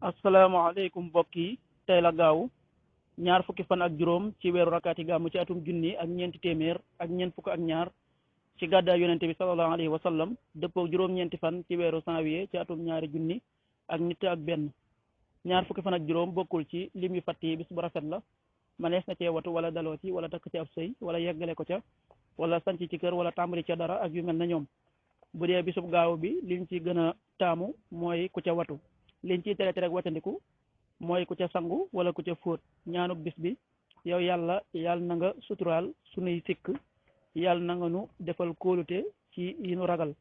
asalaamaaleykum mbokk yi tey la gaaw ñaar fukki fan ak juróom ci weeru rakkaati gàmmu ci atum junni ak ñeenti téeméer ak ñeent fukk ak ñaar ci gàddaay yonente bi sallallahu alayhi wa sallam dëppoo juróom-ñeenti fan ci weeru janvier ci atum ñaari junni ak nit ak benn ñaar fukki fan ak juróom bokkul ci lim yu fatt yi bis bu rafet la manees na cee watu wala daloo ci wala takk ci ab sëy wala yeggale ko ca wala sanc ci kër wala tàmbali ca dara ak yu mel na ñoom bu dee bisub gaaw bi liñ ci gën a taamu mooy ku ca watu liñ ciy tere rek wàccandiku mooy ku ca sangu wala ku ca fóot ñaanuk bis bi yow yàlla na nga suturaal sunuy sikk yàlla na nga nu defal kóolute ci yi nu ragal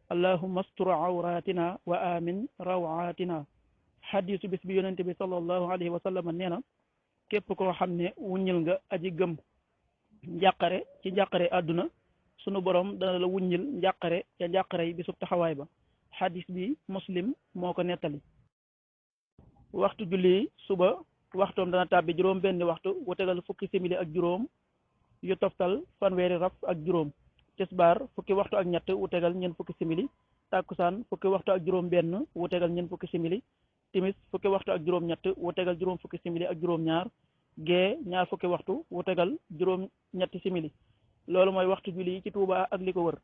allahumma astur awratina wa amin rawatina xadisu bis bi yonente bi sallallahu alayhi wa sallam nee na képp koo xam ne wuññil nga aji gëm njàqare ci njàqare àdduna sunu borom dana la wuññil njàqare ca njàqare yi bisub taxawaay ba xadis bi muslim moo ko nettali waxtu julli suba waxtoom dana tàbbi juróom benni waxtu wu tegal fukki simili ak juróom yu toftal fanweeri raf ak juróom tisbaar fukki waxtu ak ñett wu tegal ñeent fukki simili tàkkusaan fukki waxtu ak juróom benn wu tegal ñeent fukki simili timis fukki waxtu ak juróom ñett wu tegal juróom fukki simili ak juróom ñaar gee ñaar fukki waxtu wu tegal juróom ñetti simili loolu mooy waxtu julli yi ci Touba ak li ko wër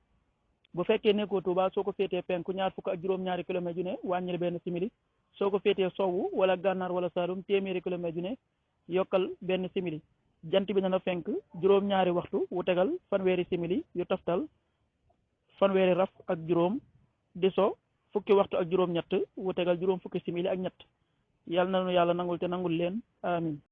bu fekkee nekkoo Touba soo ko féetee penku ñaar fukk ak juróom ñaari kilomètre yu ne wàññil benn simili soo ko féetee sowwu wala gànnaar wala saalum téeméeri kilomètre yu ne yokkal benn simili jant bi dana fenk juróom ñaari waxtu wu tegal fanweeri simili yu toftal fanweeri raf ak juróom di so fukki waxtu ak juróom ñett wu tegal juróom fukki simili ak ñett yàlla na nu yàlla nangul te nangul leen amin